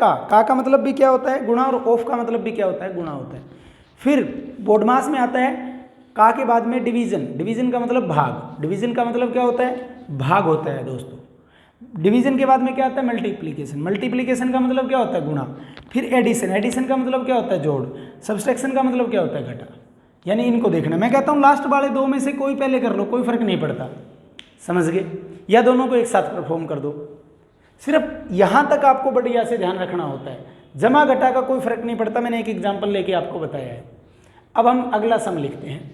का मतलब भी क्या होता है, गुणा, और ऑफ का मतलब भी क्या होता है, गुणा होता है। फिर बोडमास में आता है का के बाद में डिवीजन, डिवीजन का मतलब भाग, डिवीजन का मतलब क्या होता है, भाग होता है दोस्तों। डिवीजन के बाद में क्या आता है, मल्टीप्लिकेशन, मल्टीप्लिकेशन का मतलब क्या होता है, गुणा। फिर एडिशन, एडिशन का मतलब क्या होता है, जोड़। सब्सट्रैक्शन का मतलब क्या होता है, घटा। यानी इनको देखना, मैं कहता हूँ लास्ट वाले दो में से कोई पहले कर लो, कोई फर्क नहीं पड़ता, समझ गए, या दोनों को एक साथ परफॉर्म कर दो। सिर्फ यहाँ तक आपको बढ़िया से ध्यान रखना होता है, जमा घटा का कोई फर्क नहीं पड़ता। मैंने एक एग्जाम्पल लेके आपको बताया है। अब हम अगला सम लिखते हैं।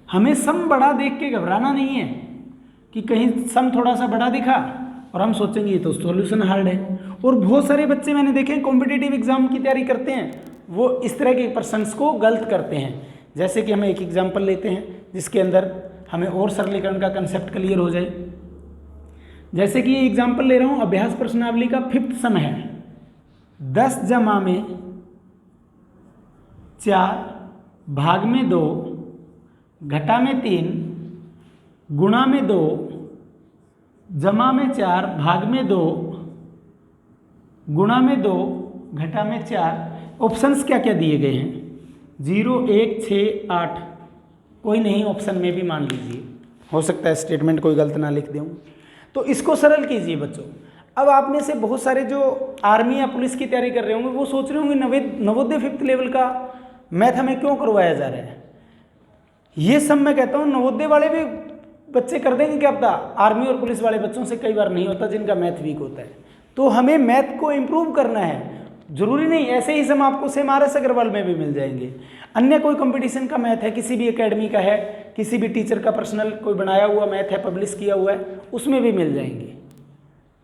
हमें सम बड़ा देख के घबराना नहीं है कि कहीं सम थोड़ा सा बड़ा दिखा और हम सोचेंगे ये तो सॉल्यूशन हार्ड है। और बहुत सारे बच्चे मैंने देखे कॉम्पिटिटिव एग्जाम की तैयारी करते हैं, वो इस तरह के प्रश्नस को गलत करते हैं। जैसे कि हम एक एग्जाम्पल लेते हैं जिसके अंदर हमें और सरलीकरण का कंसेप्ट क्लियर हो जाए। जैसे कि ये एग्जाम्पल ले रहा हूँ, अभ्यास प्रश्नावली का 5th सम है। 10 जमा में 4 भाग में 2 घटा में 3 गुणा में 2 जमा में 4 भाग में 2 गुणा में 2 घटा में 4। ऑप्शंस क्या क्या दिए गए हैं, 0 1 6 8। कोई नहीं, ऑप्शन में भी मान लीजिए, हो सकता है स्टेटमेंट कोई गलत ना लिख दूँ। तो इसको सरल कीजिए बच्चों। अब आप में से बहुत सारे जो आर्मी या पुलिस की तैयारी कर रहे होंगे वो सोच रहे होंगे नवोदय 5th लेवल का मैथ हमें क्यों करवाया जा रहा है। ये सब मैं कहता हूँ नवोदय वाले भी बच्चे कर देंगे, क्या पता। आर्मी और पुलिस वाले बच्चों से कई बार नहीं होता जिनका मैथ वीक होता है। तो हमें मैथ को इम्प्रूव करना है, जरूरी नहीं ऐसे ही सम आपको सेम RS अग्रवाल में भी मिल जाएंगे। अन्य कोई कंपटीशन का मैथ है, किसी भी एकेडमी का है, किसी भी टीचर का पर्सनल कोई बनाया हुआ मैथ है, पब्लिश किया हुआ है, उसमें भी मिल जाएंगे।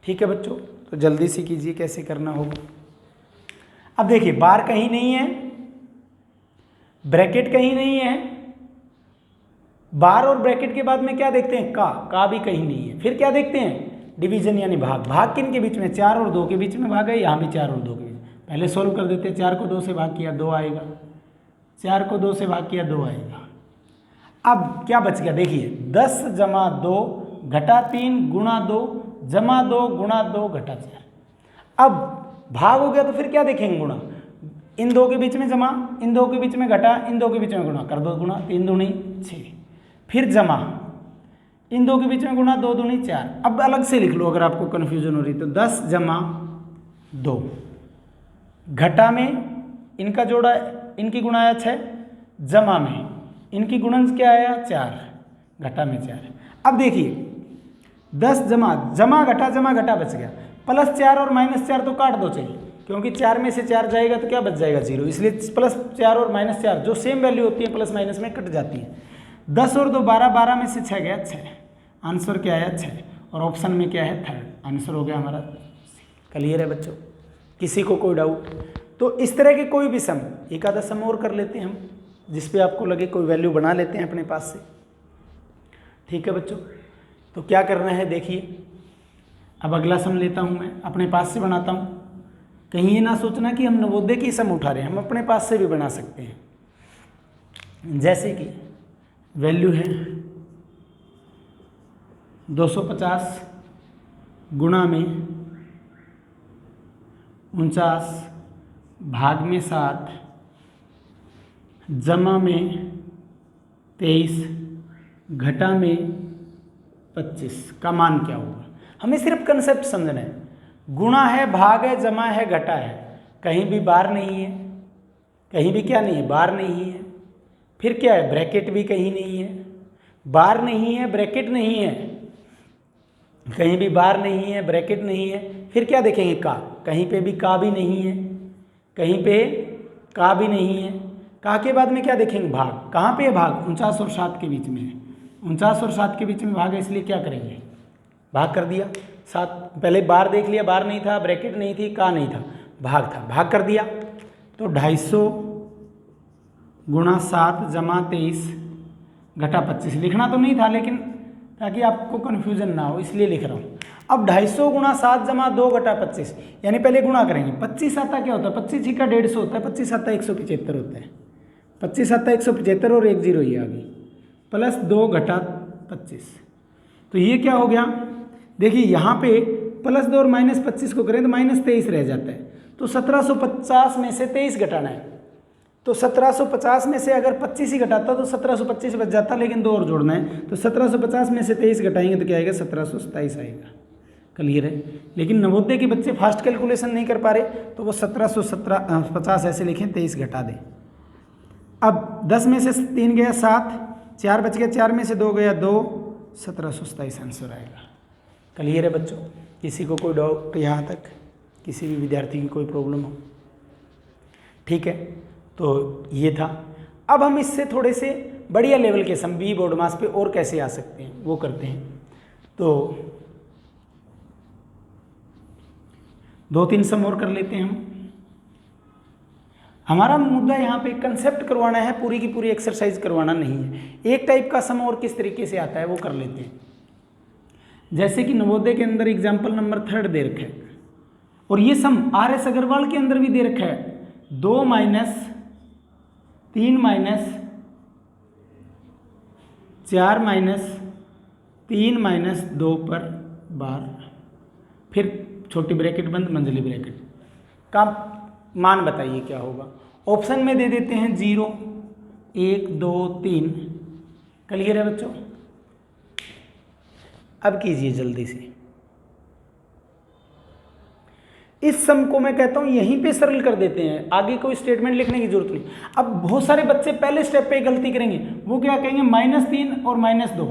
ठीक है बच्चों, तो जल्दी से कीजिए कैसे करना होगा। अब देखिए बार कहीं नहीं है, ब्रैकेट कहीं नहीं है, बार और ब्रैकेट के बाद में क्या देखते हैं, का भी कहीं नहीं है। फिर क्या देखते हैं, डिवीजन यानी भाग। भाग किन के बीच में, 4 और 2 के बीच में भाग है, यहाँ भी 4 और 2 के बीच। पहले सोल्व कर देते हैं, 4 को 2 से भाग किया 2 आएगा, 4 को 2 से भाग किया 2 आएगा। अब क्या बच गया, देखिए 10 जमा 2 घटा 3 गुणा 2 जमा 2 गुणा 2 घटा 4। अब भाग हो गया तो फिर क्या देखेंगे, गुणा। इन दो के बीच में जमा, इन दो के बीच में घटा, इन दो के बीच में गुणा, कर दो गुणा, 3 दूनी 6। फिर जमा, इन दो के बीच में गुणा, 2 दूनी 4। अब अलग से लिख लो अगर आपको कन्फ्यूजन हो रही तो, 10 जमा 2 घटा में इनका जोड़ा, इनकी गुणा आया 6, जमा में इनकी गुणन क्या आया 4, घटा में 4। अब देखिए 10 जमा घटा बच गया, +4 और -4 तो काट दो चाहिए, क्योंकि 4 में से 4 जाएगा तो क्या बच जाएगा 0, इसलिए +4 और -4 जो सेम वैल्यू होती है प्लस माइनस में कट जाती है। 10 और 2 12, 12 में से 6 गया 6, आंसर क्या आया 6। और ऑप्शन में क्या है 3rd, आंसर हो गया हमारा। क्लियर है बच्चों, किसी को कोई डाउट? तो इस तरह के कोई भी सम, एक आधा सम और कर लेते हैं हम, जिस पे आपको लगे कोई वैल्यू बना लेते हैं अपने पास से। ठीक है बच्चों, तो क्या करना है देखिए। अब अगला सम लेता हूँ, मैं अपने पास से बनाता हूँ। कहीं ये ना सोचना कि हम नवोदय की सम उठा रहे हैं, हम अपने पास से भी बना सकते हैं। जैसे कि वैल्यू है 250 गुणा में 49 भाग में 7 जमा में 23 घटा में 25 का मान क्या होगा। हमें सिर्फ कंसेप्ट समझना है। गुणा है, भाग है, जमा है, घटा है, कहीं भी बार नहीं है, कहीं भी क्या नहीं है, बार नहीं है। फिर क्या है, ब्रैकेट भी कहीं नहीं है, बार नहीं है, ब्रैकेट नहीं है, कहीं भी बार नहीं है, ब्रैकेट नहीं है। फिर क्या देखेंगे, का, कहीं पे भी का भी नहीं है, कहीं पे का भी नहीं है। का के बाद में क्या देखेंगे, भाग। कहाँ पे है भाग, 49 और 7 के बीच में है, 49 और 7 के बीच में भाग है, इसलिए क्या करेंगे, भाग कर दिया। 7 पहले बार देख लिया, बार नहीं था, ब्रैकेट नहीं थी, का नहीं था, भाग था, भाग कर दिया। तो 250 गुणा 7 जमा 23 घटा 25 लिखना तो नहीं था, लेकिन ताकि आपको कन्फ्यूजन ना हो इसलिए लिख रहा हूँ। अब 250 गुणा 7 जमा 2 घटा 25, यानी पहले गुणा करेंगे। 25 आता क्या होता है, 25 ही का 150 होता है, 25 आता 175 होता है, 25 आता 175 और 1 0 ही आ गई, प्लस 2 घटा 25। तो ये क्या हो गया, देखिए यहाँ पे प्लस 2 और माइनस 25 को करें तो माइनस 23 रह जाता है। तो 1750 में से 23 घटाना है, तो 1750 में से अगर 25 ही घटाता तो 1725 बच जाता, लेकिन 2 और जोड़ना है। तो 1750 में से 23 घटाएंगे तो क्या आएगा, 1727 आएगा। क्लियर है। लेकिन नवोदय के बच्चे फास्ट कैलकुलेशन नहीं कर पा रहे, तो वो 1750 ऐसे लिखें, 23 घटा दें। अब 10 में से 3 गया 7, 4 बच गया, 4 में से 2 गया 2, 1727 आंसर आएगा। क्लियर है बच्चों, किसी को कोई डाउट यहाँ तक, किसी भी विद्यार्थी की कोई प्रॉब्लम हो, ठीक है। तो ये था। अब हम इससे थोड़े से बढ़िया लेवल के सम बी बोर्ड मास पे और कैसे आ सकते हैं वो करते हैं। तो 2-3 सम और कर लेते हैं हम। हमारा मुद्दा यहाँ पे कंसेप्ट करवाना है, पूरी की पूरी एक्सरसाइज करवाना नहीं है। एक टाइप का सम और किस तरीके से आता है वो कर लेते हैं। जैसे कि नवोदय के अंदर एग्जाम्पल नंबर 3 दे रखा है, और ये सम RS अग्रवाल के अंदर भी दे रखा है, 2 - 3 - 4 - 3 - 2 पर बार, फिर छोटी ब्रैकेट बंद, मंझली ब्रैकेट का मान बताइए क्या होगा। ऑप्शन में दे देते हैं 0, 1, 2, 3। क्लियर है बच्चों। अब कीजिए जल्दी से। इस सम को मैं कहता हूं यहीं पे सरल कर देते हैं, आगे कोई स्टेटमेंट लिखने की जरूरत नहीं। अब बहुत सारे बच्चे पहले स्टेप पे गलती करेंगे, वो क्या कहेंगे, -3 और -2,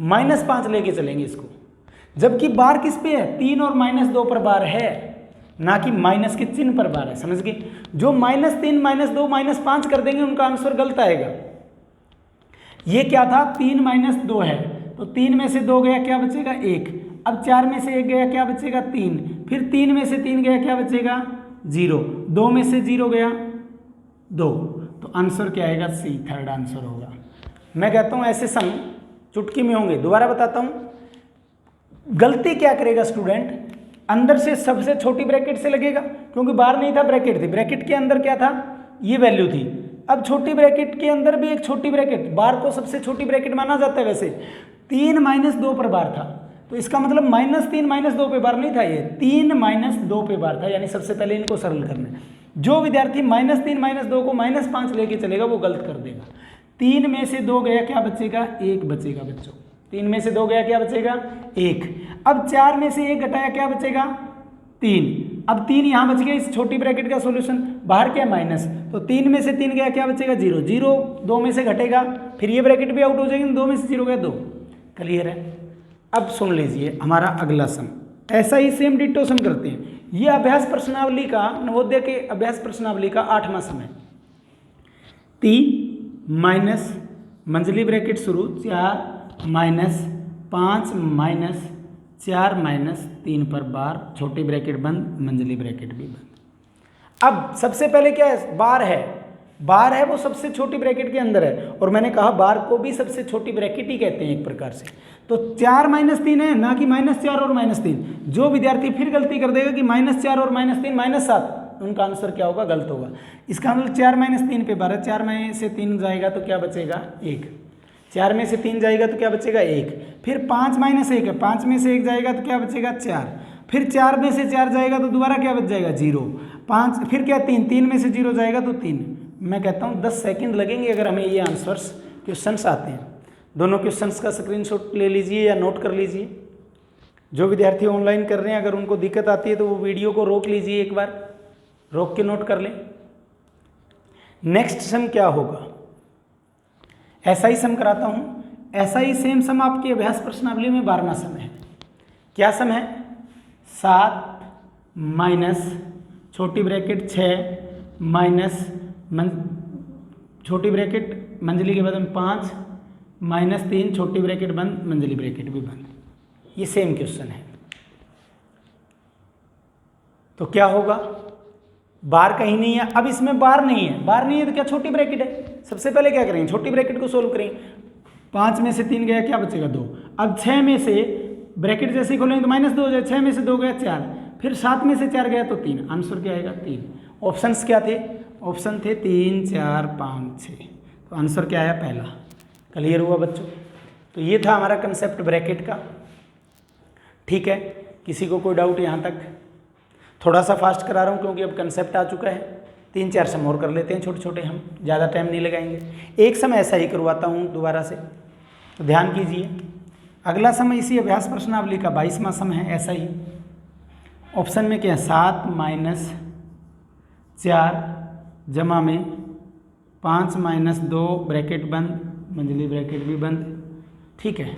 -5 लेके चलेंगे इसको, जबकि बार किस पे है, 3 और -2 पर बार है, ना कि माइनस के चिन्ह पर बार है। समझ गए। जो -3, -2, -5 कर देंगे उनका आंसर गलत आएगा। ये क्या था, 3 - 2 है, तो 3 में से 2 गया, क्या बचेगा 1। अब 4 में से 1 गया, क्या बचेगा 3। फिर 3 में से 3 गया, क्या बचेगा 0। 2 में से 0 गया 2, तो आंसर क्या आएगा, सी, थर्ड आंसर होगा। मैं कहता हूं ऐसे सम चुटकी में होंगे। दोबारा बताता हूं, गलती क्या करेगा स्टूडेंट, अंदर से सबसे छोटी ब्रैकेट से लगेगा, क्योंकि बाहर नहीं था, ब्रैकेट थी, ब्रैकेट के अंदर क्या था, ये वैल्यू थी। अब छोटी ब्रैकेट के अंदर भी एक छोटी ब्रैकेट, बार को सबसे छोटी ब्रैकेट माना जाता है वैसे। 3 - 2 पर बार था, तो इसका मतलब -3 - 2 पे बार नहीं था, ये 3 - 2 पे बार था। यानी सबसे पहले इनको सरल करना है। जो विद्यार्थी -3 - 2 को -5 लेके चलेगा वो गलत कर देगा। 3 में से 2 गया, क्या बचेगा 1 बचेगा बच्चों। 3 में से 2 गया, क्या बचेगा 1। अब 4 में से 1 घटाया, क्या बचेगा 3। अब 3 यहाँ बच गया, इस छोटी ब्रैकेट का सॉल्यूशन, बाहर क्या माइनस, तो 3 में से 3 गया, क्या बचेगा 0। 0 2 में से घटेगा, फिर ये ब्रैकेट भी आउट हो जाएगी, 2 में से 0 गया 2। क्लियर है। अब सुन लीजिए हमारा अगला सम, ऐसा ही सेम डिटो सम करते हैं। ये अभ्यास प्रश्नावली का, नवोदय के अभ्यास प्रश्नावली का 8वां सम है। 3 माइनस मंझली ब्रैकेट शुरू, 4 - 5 - 4 - 3 पर बार, छोटी ब्रैकेट बंद, मंझली ब्रैकेट भी बंद। अब सबसे पहले क्या है, बार है, बार है वो सबसे छोटी ब्रैकेट के अंदर है, और मैंने कहा बार को भी सबसे छोटी ब्रैकेट ही कहते हैं एक प्रकार से। तो 4 - 3 है, ना कि -4 और -3। जो विद्यार्थी फिर गलती कर देगा कि -4 और -3 -7, उनका आंसर क्या होगा, गलत होगा। इसका मतलब 4 - 3 पे बार है, 4 में से 3 जाएगा तो क्या बचेगा 1। 4 में से 3 जाएगा तो क्या बचेगा 1। फिर 5 माइनस 1 है, 5 में से 1 जाएगा तो क्या बचेगा 4, फिर 4 में से 4 जाएगा तो दोबारा क्या बच जाएगा 0, 5 फिर क्या 3, 3 में से 0 जाएगा तो 3। मैं कहता हूँ 10 सेकंड लगेंगे अगर हमें ये आंसर्स क्वेश्चंस आते हैं। दोनों क्वेश्चंस का स्क्रीनशॉट ले लीजिए या नोट कर लीजिए। जो विद्यार्थी ऑनलाइन कर रहे हैं अगर उनको दिक्कत आती है तो वो वीडियो को रोक लीजिए, एक बार रोक के नोट कर लें। नेक्स्ट सम क्या होगा, ऐसा ही सम कराता हूँ। ऐसा ही सेम सम आपकी अभ्यास प्रश्नावली में 12वां सम है। क्या सम है, 7 माइनस छोटी ब्रैकेट 6 माइनस छोटी ब्रैकेट मंजली के बाद में 5 माइनस 3 छोटी ब्रैकेट बंद मंजली ब्रैकेट भी बंद। ये सेम क्वेश्चन है। तो क्या होगा, बार कहीं नहीं है। अब इसमें बार नहीं है, बार नहीं है तो क्या छोटी ब्रैकेट है। सबसे पहले क्या करेंगे, छोटी ब्रैकेट को सोल्व करेंगे। 5 में से 3 गया, क्या बचेगा 2। अब 6 में से ब्रैकेट जैसे ही खोलेंगे तो -2 हो जाए, 6 में से 2 गया 4, फिर 7 में से 4 गया तो 3। आंसर क्या आएगा 3। ऑप्शंस क्या थे, ऑप्शन थे 3 4 5 6। तो आंसर क्या आया पहला। क्लियर हुआ बच्चों। तो ये था हमारा कंसेप्ट ब्रैकेट का। ठीक है, किसी को कोई डाउट यहाँ तक। थोड़ा सा फास्ट करा रहा हूँ क्योंकि अब कंसेप्ट आ चुका है। 3-4 सम और कर लेते हैं छोटे छोटे, हम ज़्यादा टाइम नहीं लगाएंगे। एक सम ऐसा ही करवाता हूँ दोबारा से, तो ध्यान कीजिए। अगला सम इसी अभ्यास प्रश्नावली का 22वां सम है, ऐसा ही। ऑप्शन में क्या है, 7 माइनस 4 जमा में 5 माइनस 2 ब्रैकेट बंद मंजली ब्रैकेट भी बंद। ठीक है,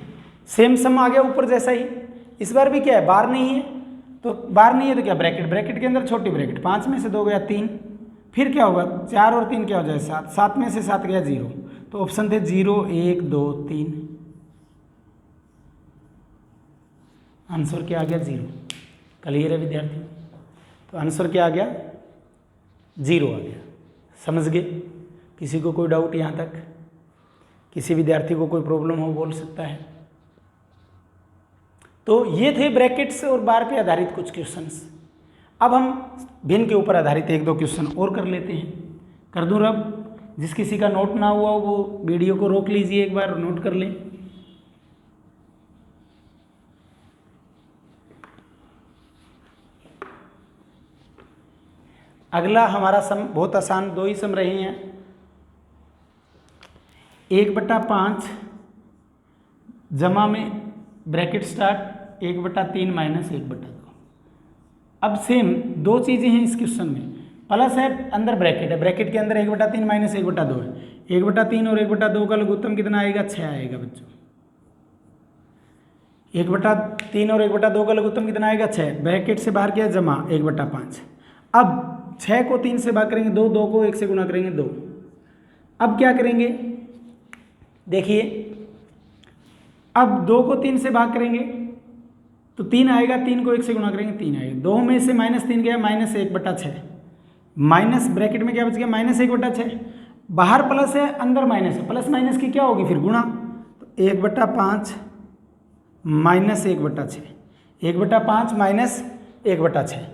सेम सम आ गया ऊपर जैसा ही। इस बार भी क्या है, बार नहीं है, तो बार नहीं है तो क्या ब्रैकेट, ब्रैकेट के अंदर छोटी ब्रैकेट। 5 में से 2 गया 3, फिर क्या होगा 4 और 3 क्या हो जाए 7, 7 में से 7 गया 0। तो ऑप्शन थे 0 1 2 3। आंसर क्या आ गया 0। क्लियर है विद्यार्थी। तो आंसर क्या आ गया 0 आ गया। समझ गए। किसी को कोई डाउट यहाँ तक, किसी विद्यार्थी को कोई प्रॉब्लम हो बोल सकता है। तो ये थे ब्रैकेट्स और बार पे आधारित कुछ क्वेश्चंस। अब हम भिन्न के ऊपर आधारित 1-2 क्वेश्चन और कर लेते हैं। कर दूं रब, जिस किसी का नोट ना हुआ वो वीडियो को रोक लीजिए, एक बार नोट कर लें। अगला हमारा सम बहुत आसान, 2 ही सम रहे हैं। 1/5 जमा में ब्रैकेट स्टार्ट 1/3 माइनस 1/2। अब सेम 2 चीज़ें हैं इस क्वेश्चन में। प्लस है, अंदर ब्रैकेट है, ब्रैकेट के अंदर 1/3 माइनस 1/2 है। 1/3 और 1/2 का लघुत्तम कितना आएगा 6 आएगा बच्चों। 1/3 और 1/2 का लघुत्तम कितना आएगा 6। ब्रैकेट से बाहर किया जमा 1/5। अब 6 को 3 से भाग करेंगे 2, 2 को 1 से गुणा करेंगे 2। अब क्या करेंगे, देखिए, अब 2 को 3 से भाग करेंगे तो 3 आएगा, 3 को 1 से गुणा करेंगे 3 आएगा। 2 में से -3 गया -1/6। माइनस ब्रैकेट में क्या बच गया -1/6। बाहर प्लस है, अंदर माइनस है, प्लस माइनस की क्या होगी फिर गुणा। तो 1/5 माइनस 1/6, 1/5 माइनस 1/6।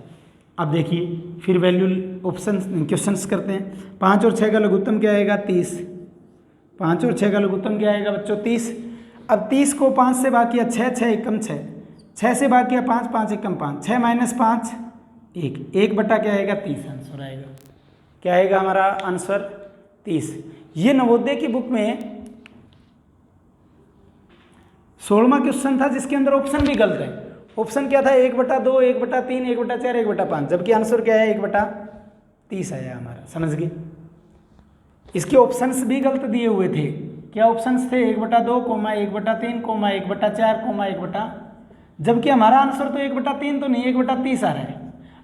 अब देखिए फिर वैल्यू ऑप्शन क्वेश्चंस करते हैं। 5 और 6 का लघुत्तम क्या आएगा 30। 5 और 6 का लघुत्तम क्या आएगा बच्चों 30। अब 30 को 5 से भाग किया 6, 6 एकम 6, 6 से भाग किया 5, 5 एकम 5, 6 माइनस 5 1, 1/, क्या आएगा 30 आंसर आएगा। क्या आएगा हमारा आंसर 30। ये नवोदय की बुक में 16वां क्वेश्चन था जिसके अंदर ऑप्शन भी गलत है। ऑप्शन क्या था 1/2, 1/3, 1/4, 1/5, जबकि आंसर क्या है 1/30 आया हमारा। समझ गए। इसके ऑप्शंस भी गलत दिए हुए थे। क्या ऑप्शंस थे 1/2, 1/3, 1/4, 1/, जबकि हमारा आंसर तो 1/3 तो नहीं 1/30 आ रहा है।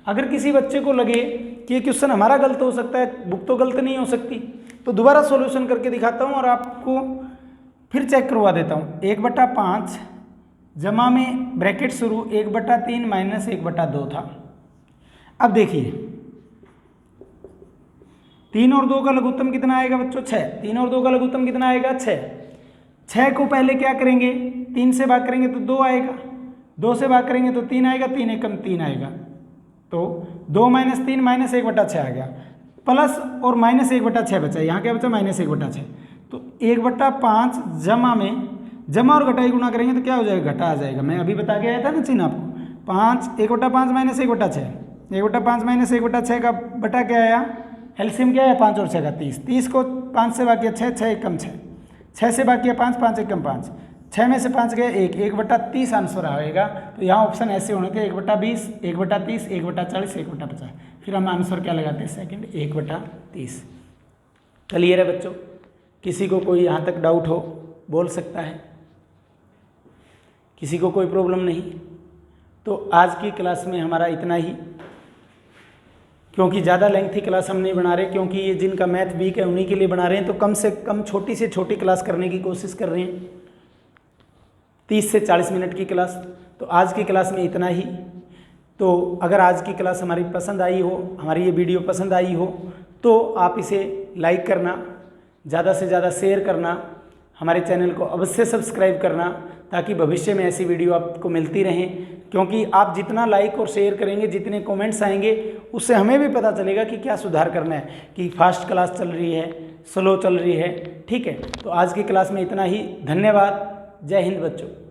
अगर किसी बच्चे को लगे कि ये क्वेश्चन हमारा गलत हो सकता है, बुक तो गलत नहीं हो सकती, तो दोबारा सॉल्यूशन करके दिखाता हूँ और आपको फिर चेक करवा देता हूँ। 1/5 जमा में ब्रैकेट शुरू 1/3 माइनस 1/2 था। अब देखिए 3 और 2 का लघुत्तम कितना आएगा बच्चों 6। 3 और 2 का लघुत्तम कितना आएगा 6। 6 को पहले क्या करेंगे 3 से भाग करेंगे तो 2 आएगा, 2 से भाग करेंगे तो 3 आएगा, 3 एकम 3 आएगा। तो 2 माइनस 3 माइनस 1/6 आ गया, प्लस और माइनस 1/6 बचा। यहाँ क्या बचा -1/6। तो 1/5 जमा में जमा और घटाई गुणा करेंगे तो क्या हो जाएगा, घटा आ जाएगा। मैं अभी बता के आया था ना चिन्ह आपको। 5 1/5 माइनस 1/6, 1/5 माइनस 1/6 का बटा क्या आया, एलसीएम क्या है 5 और 6 का 30, 30 को 5 से बाकी 6, 6 एकम 6, 6 से बाकी 5, 5 एकम 5, 6 में से 5 गए 1, 1/30 आंसर आएगा। तो यहाँ ऑप्शन ऐसे होने थे 1/20, 1/30, 1/40, 1/50। फिर हम आंसर क्या लगाते हैं सेकंड 1/30। क्लियर है बच्चों? किसी को कोई यहाँ तक डाउट हो बोल सकता है, किसी को कोई प्रॉब्लम नहीं? तो आज की क्लास में हमारा इतना ही, क्योंकि ज़्यादा लेंथी क्लास हम नहीं बना रहे, क्योंकि ये जिनका मैथ वीक है उन्हीं के लिए बना रहे हैं। तो कम से कम छोटी से छोटी क्लास करने की कोशिश कर रहे हैं, 30 से 40 मिनट की क्लास। तो आज की क्लास में इतना ही। तो अगर आज की क्लास हमारी पसंद आई हो, हमारी ये वीडियो पसंद आई हो, तो आप इसे लाइक करना, ज़्यादा से ज़्यादा शेयर करना, हमारे चैनल को अवश्य सब्सक्राइब करना, ताकि भविष्य में ऐसी वीडियो आपको मिलती रहें। क्योंकि आप जितना लाइक और शेयर करेंगे, जितने कमेंट्स आएंगे, उससे हमें भी पता चलेगा कि क्या सुधार करना है, कि फास्ट क्लास चल रही है, स्लो चल रही है। ठीक है, तो आज की क्लास में इतना ही। धन्यवाद। जय हिंद बच्चों।